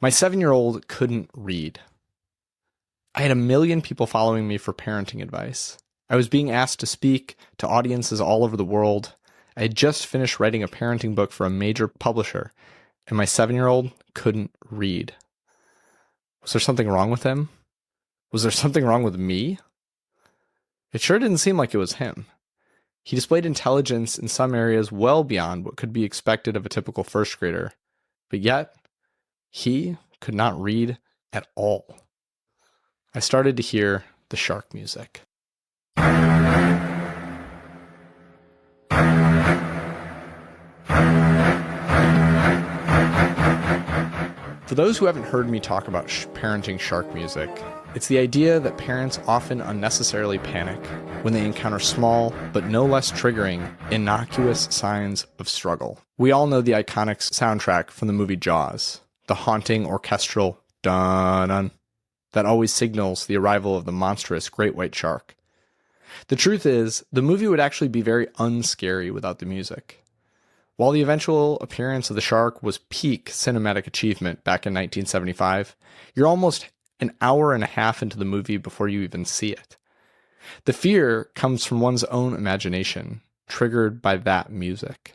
My 7-year-old couldn't read. I had a million people following me for parenting advice. I was being asked to speak to audiences all over the world. I had just finished writing a parenting book for a major publisher, and my 7-year-old couldn't read. Was there something wrong with him? Was there something wrong with me? It sure didn't seem like it was him. He displayed intelligence in some areas well beyond what could be expected of a typical first grader, but yet he could not read at all. I started to hear the shark music. For those who haven't heard me talk about parenting shark music, it's the idea that parents often unnecessarily panic when they encounter small, but no less triggering, innocuous signs of struggle. We all know the iconic soundtrack from the movie Jaws, the haunting orchestral dun-dun that always signals the arrival of the monstrous great white shark. The truth is, the movie would actually be very unscary without the music. While the eventual appearance of the shark was peak cinematic achievement back in 1975, you're almost an hour and a half into the movie before you even see it. The fear comes from one's own imagination, triggered by that music.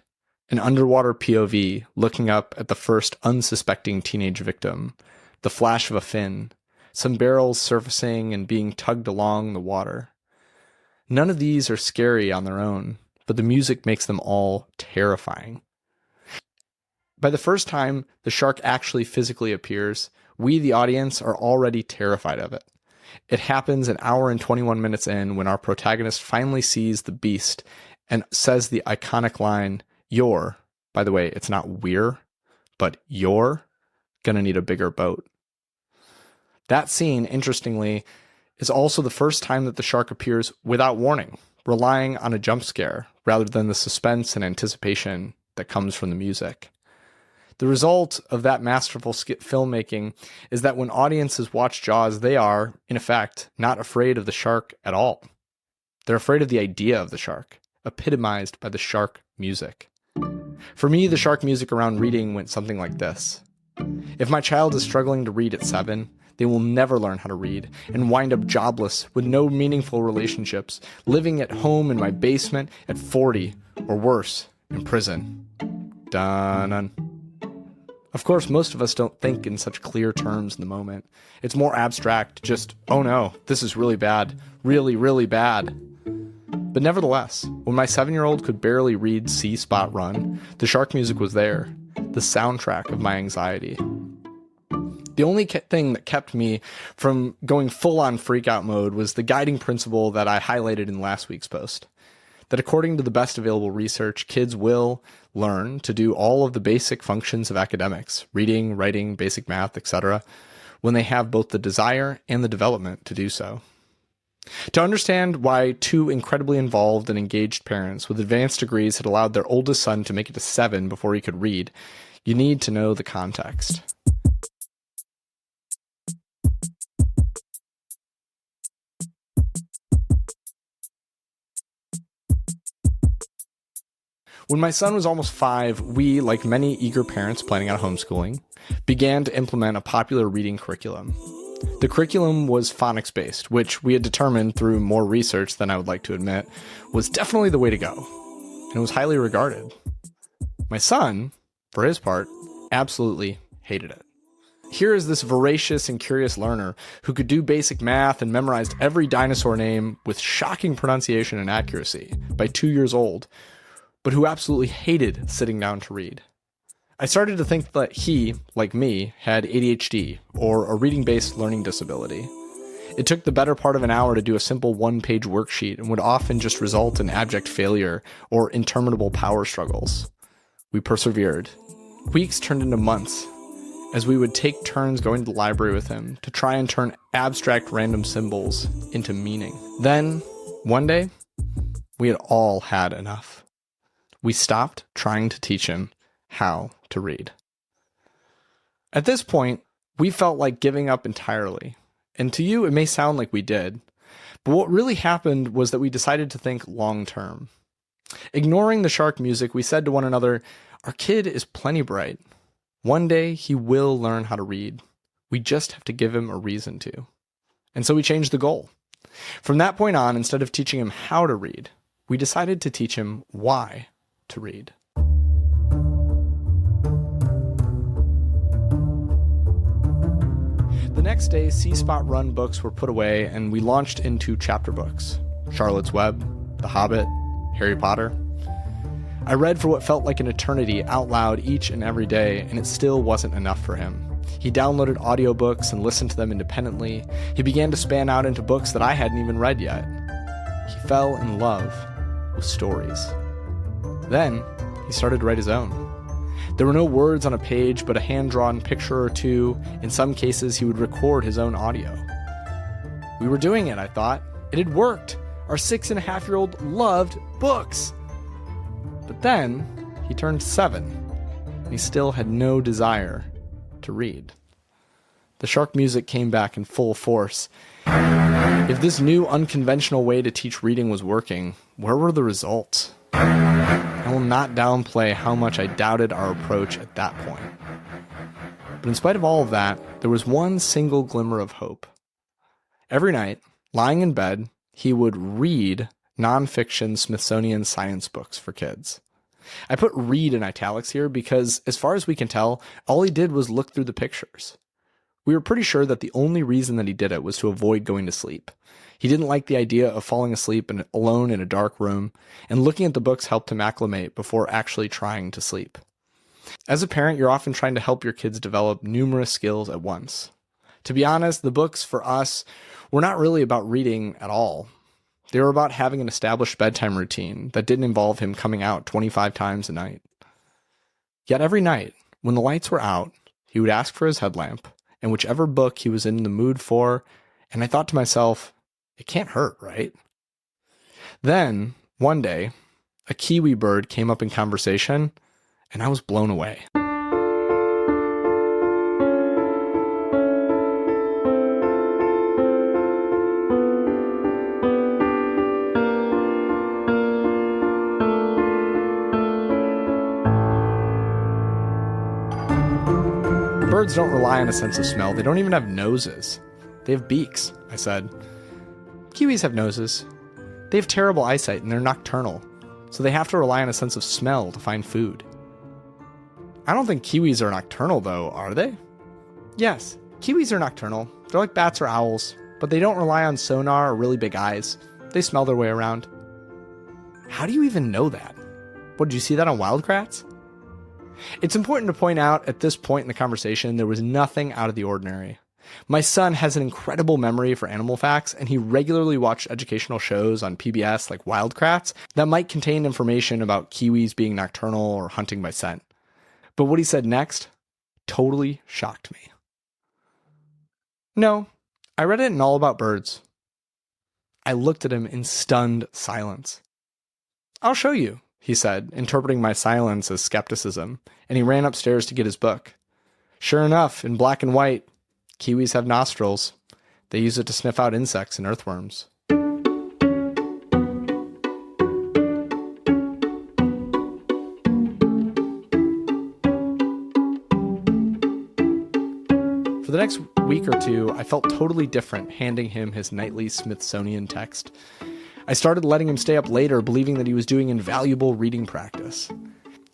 An underwater POV looking up at the first unsuspecting teenage victim, the flash of a fin, some barrels surfacing and being tugged along the water. None of these are scary on their own, but the music makes them all terrifying. By the first time the shark actually physically appears, we, the audience, are already terrified of it. It happens an hour and 21 minutes in when our protagonist finally sees the beast and says the iconic line, "You're," by the way, it's not we're, but "you're gonna need a bigger boat." That scene, interestingly, is also the first time that the shark appears without warning, relying on a jump scare rather than the suspense and anticipation that comes from the music. The result of that masterful filmmaking is that when audiences watch Jaws, they are, in effect, not afraid of the shark at all. They're afraid of the idea of the shark, epitomized by the shark music. For me, the shark music around reading went something like this. If my child is struggling to read at 7, they will never learn how to read and wind up jobless with no meaningful relationships, living at home in my basement at 40, or worse, in prison. Dun-dun. Of course, most of us don't think in such clear terms in the moment. It's more abstract, just, oh no, this is really bad, really, really bad. But nevertheless, when my 7-year-old could barely read See Spot Run, the shark music was there, the soundtrack of my anxiety. The only thing that kept me from going full-on freak-out mode was the guiding principle that I highlighted in last week's post. That according to the best available research, kids will learn to do all of the basic functions of academics, reading, writing, basic math, etc., when they have both the desire and the development to do so. To understand why two incredibly involved and engaged parents with advanced degrees had allowed their oldest son to make it to 7 before he could read, you need to know the context. When my son was almost 5, we, like many eager parents planning on homeschooling, began to implement a popular reading curriculum. The curriculum was phonics-based, which we had determined through more research than I would like to admit, was definitely the way to go, and it was highly regarded. My son, for his part, absolutely hated it. Here is this voracious and curious learner who could do basic math and memorized every dinosaur name with shocking pronunciation and accuracy by 2 years old, but who absolutely hated sitting down to read. I started to think that he, like me, had ADHD, or a reading-based learning disability. It took the better part of an hour to do a simple one-page worksheet and would often just result in abject failure or interminable power struggles. We persevered. Weeks turned into months, as we would take turns going to the library with him to try and turn abstract random symbols into meaning. Then, one day, we had all had enough. We stopped trying to teach him how to read. At this point, we felt like giving up entirely. And to you, it may sound like we did. But what really happened was that we decided to think long term. Ignoring the shark music, we said to one another, our kid is plenty bright. One day he will learn how to read. We just have to give him a reason to. And so we changed the goal. From that point on, instead of teaching him how to read, we decided to teach him why to read. The next day, C-Spot Run books were put away and we launched into chapter books. Charlotte's Web, The Hobbit, Harry Potter. I read for what felt like an eternity out loud each and every day, and it still wasn't enough for him. He downloaded audiobooks and listened to them independently. He began to span out into books that I hadn't even read yet. He fell in love with stories. Then, he started to write his own. There were no words on a page, but a hand-drawn picture or two. In some cases, he would record his own audio. We were doing it, I thought. It had worked. Our 6.5-year-old loved books. But then, he turned 7, and he still had no desire to read. The shark music came back in full force. If this new unconventional way to teach reading was working, where were the results? I will not downplay how much I doubted our approach at that point. But in spite of all of that, there was one single glimmer of hope. Every night, lying in bed, he would read nonfiction Smithsonian science books for kids. I put read in italics here because, as far as we can tell, all he did was look through the pictures. We were pretty sure that the only reason that he did it was to avoid going to sleep. He didn't like the idea of falling asleep alone in a dark room, and looking at the books helped him acclimate before actually trying to sleep. As a parent, you're often trying to help your kids develop numerous skills at once. To be honest, the books for us were not really about reading at all. They were about having an established bedtime routine that didn't involve him coming out 25 times a night. Yet every night, when the lights were out, he would ask for his headlamp, and whichever book he was in the mood for, and I thought to myself, it can't hurt, right? Then, one day, a kiwi bird came up in conversation, and I was blown away. Birds don't rely on a sense of smell. They don't even have noses. They have beaks, I said. Kiwis have noses. They have terrible eyesight and they're nocturnal, so they have to rely on a sense of smell to find food. I don't think kiwis are nocturnal though, are they? Yes, kiwis are nocturnal. They're like bats or owls, but they don't rely on sonar or really big eyes. They smell their way around. How do you even know that? What, did you see that on Wildcrats? It's important to point out at this point in the conversation, there was nothing out of the ordinary. My son has an incredible memory for animal facts, and he regularly watched educational shows on PBS like Wildcrats that might contain information about kiwis being nocturnal or hunting by scent. But what he said next totally shocked me. No, I read it in All About Birds. I looked at him in stunned silence. I'll show you, he said, interpreting my silence as skepticism, and he ran upstairs to get his book. Sure enough, in black and white, kiwis have nostrils. They use it to sniff out insects and earthworms. For the next week or two, I felt totally different handing him his nightly Smithsonian text. I started letting him stay up later, believing that he was doing invaluable reading practice.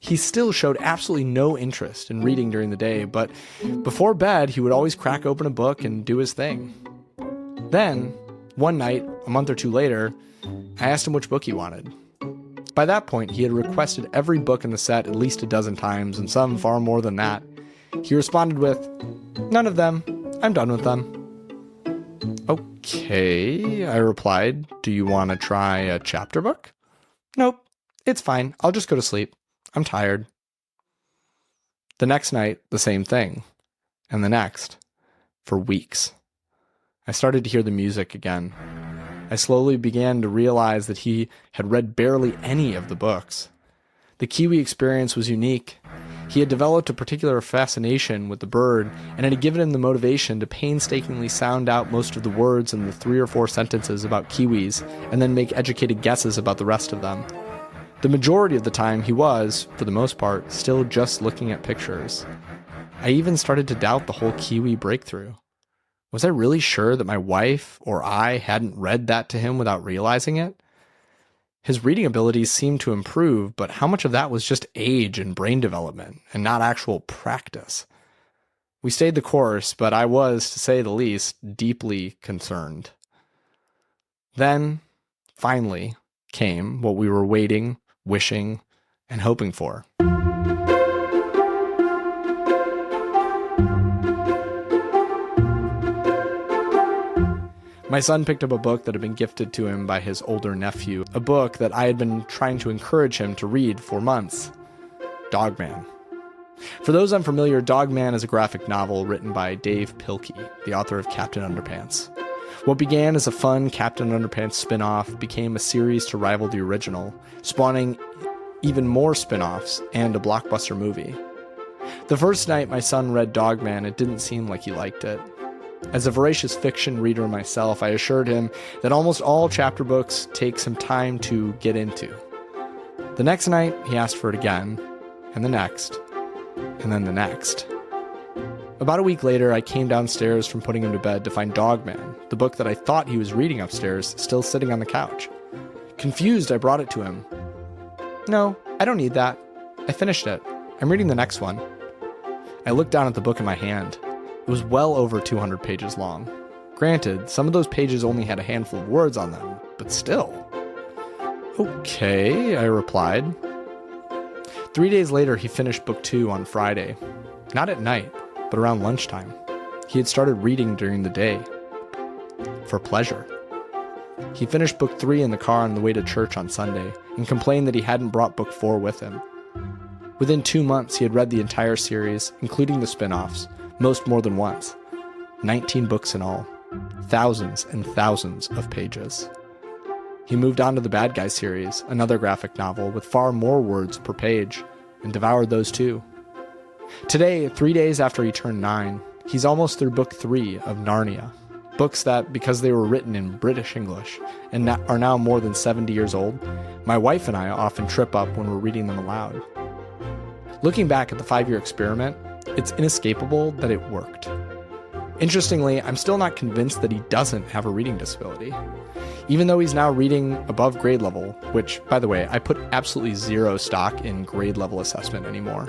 He still showed absolutely no interest in reading during the day, but before bed, he would always crack open a book and do his thing. Then, one night, a month or two later, I asked him which book he wanted. By that point, he had requested every book in the set at least a dozen times, and some far more than that. He responded with, "None of them. I'm done with them." "Okay," I replied. "Do you want to try a chapter book?" "Nope. It's fine. I'll just go to sleep. I'm tired." The next night, the same thing. And the next. For weeks. I started to hear the music again. I slowly began to realize that he had read barely any of the books. The kiwi experience was unique. He had developed a particular fascination with the bird, and it had given him the motivation to painstakingly sound out most of the words in the 3 or 4 sentences about kiwis, and then make educated guesses about the rest of them. The majority of the time he was, for the most part, still just looking at pictures. I even started to doubt the whole kiwi breakthrough. Was I really sure that my wife or I hadn't read that to him without realizing it? His reading abilities seemed to improve, but how much of that was just age and brain development and not actual practice? We stayed the course, but I was, to say the least, deeply concerned. Then, finally, came what we were waiting, wishing, and hoping for. My son picked up a book that had been gifted to him by his older nephew, a book that I had been trying to encourage him to read for months. Dogman. For those unfamiliar, Dogman is a graphic novel written by Dave Pilkey, the author of Captain Underpants. What began as a fun Captain Underpants spin-off became a series to rival the original, spawning even more spin-offs and a blockbuster movie. The first night my son read Dogman, it didn't seem like he liked it. As a voracious fiction reader myself, I assured him that almost all chapter books take some time to get into. The next night, he asked for it again, and the next, and then the next. About a week later, I came downstairs from putting him to bed to find Dogman, the book that I thought he was reading upstairs, still sitting on the couch. Confused, I brought it to him. "No, I don't need that. I finished it. I'm reading the next one." I looked down at the book in my hand. It was well over 200 pages long. Granted, some of those pages only had a handful of words on them, but still. "Okay," I replied. 3 days later, he finished book 2 on Friday. Not at night, but around lunchtime. He had started reading during the day. For pleasure. He finished book 3 in the car on the way to church on Sunday, and complained that he hadn't brought book 4 with him. Within 2 months, he had read the entire series, including the spin-offs, most more than once. 19 books in all. Thousands and thousands of pages. He moved on to the Bad Guy series, another graphic novel with far more words per page, and devoured those too. Today, 3 days after he turned 9, he's almost through book 3 of Narnia. Books that, because they were written in British English and are now more than 70 years old, my wife and I often trip up when we're reading them aloud. Looking back at the 5-year experiment, it's inescapable that it worked. Interestingly, I'm still not convinced that he doesn't have a reading disability. Even though he's now reading above grade level, which, by the way, I put absolutely zero stock in grade level assessment anymore,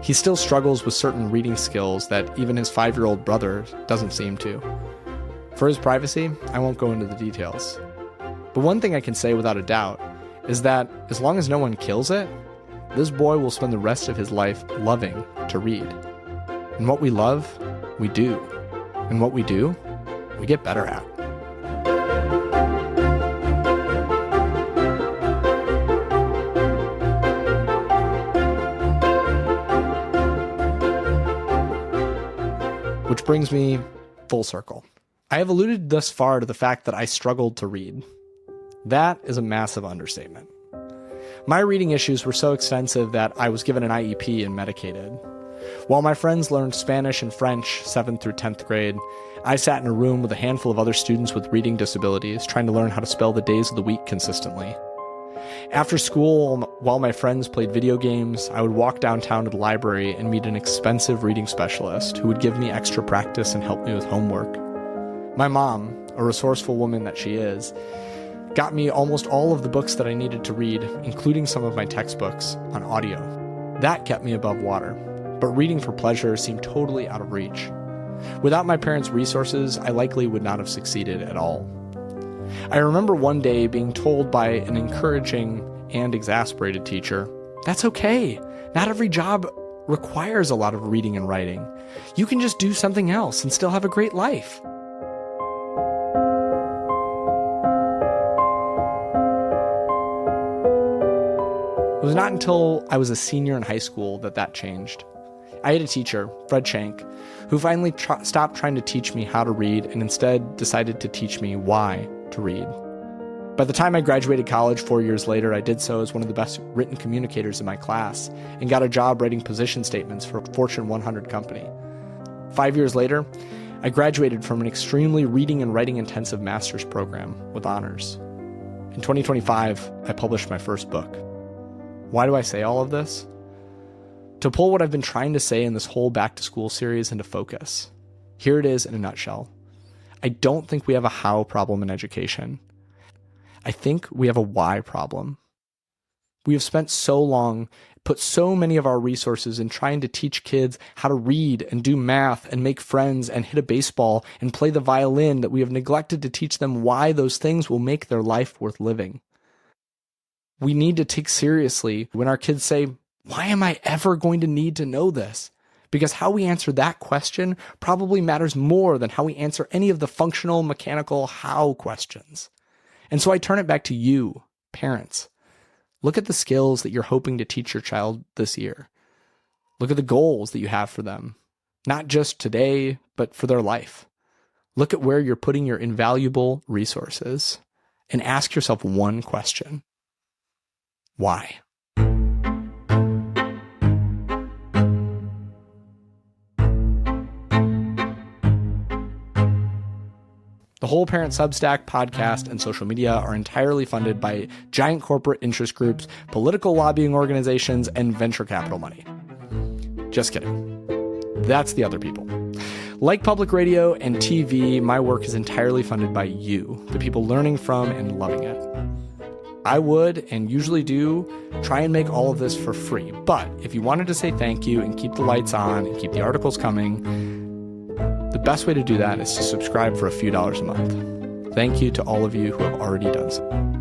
he still struggles with certain reading skills that even his 5-year-old brother doesn't seem to. For his privacy, I won't go into the details. But one thing I can say without a doubt is that as long as no one kills it, this boy will spend the rest of his life loving to read. And what we love, we do. And what we do, we get better at. Which brings me full circle. I have alluded thus far to the fact that I struggled to read. That is a massive understatement. My reading issues were so extensive that I was given an IEP and medicated. While my friends learned Spanish and French 7th through 10th grade, I sat in a room with a handful of other students with reading disabilities trying to learn how to spell the days of the week consistently. After school, while my friends played video games, I would walk downtown to the library and meet an expensive reading specialist who would give me extra practice and help me with homework. My mom, a resourceful woman that she is, got me almost all of the books that I needed to read, including some of my textbooks, on audio. That kept me above water, but reading for pleasure seemed totally out of reach. Without my parents' resources, I likely would not have succeeded at all. I remember one day being told by an encouraging and exasperated teacher, "That's okay. Not every job requires a lot of reading and writing. You can just do something else and still have a great life." It was not until I was a senior in high school that changed. I had a teacher, Fred Shank, who finally stopped trying to teach me how to read and instead decided to teach me why to read. By the time I graduated college 4 years later, I did so as one of the best written communicators in my class and got a job writing position statements for a Fortune 100 company. 5 years later, I graduated from an extremely reading and writing intensive master's program with honors. In 2025, I published my first book. Why do I say all of this? To pull what I've been trying to say in this whole back to school series into focus, here it is in a nutshell. I don't think we have a how problem in education. I think we have a why problem. We have spent so long, put so many of our resources in trying to teach kids how to read and do math and make friends and hit a baseball and play the violin that we have neglected to teach them why those things will make their life worth living. We need to take seriously when our kids say, why am I ever going to need to know this? Because how we answer that question probably matters more than how we answer any of the functional, mechanical how questions. And so I turn it back to you, parents. Look at the skills that you're hoping to teach your child this year. Look at the goals that you have for them, not just today, but for their life. Look at where you're putting your invaluable resources and ask yourself one question. Why? The Whole Parent Substack, podcast, and social media are entirely funded by giant corporate interest groups, political lobbying organizations, and venture capital money. Just kidding. That's the other people. Like public radio and TV, my work is entirely funded by you, the people learning from and loving it. I would, and usually do, try and make all of this for free. But if you wanted to say thank you and keep the lights on and keep the articles coming, the best way to do that is to subscribe for a few dollars a month. Thank you to all of you who have already done so.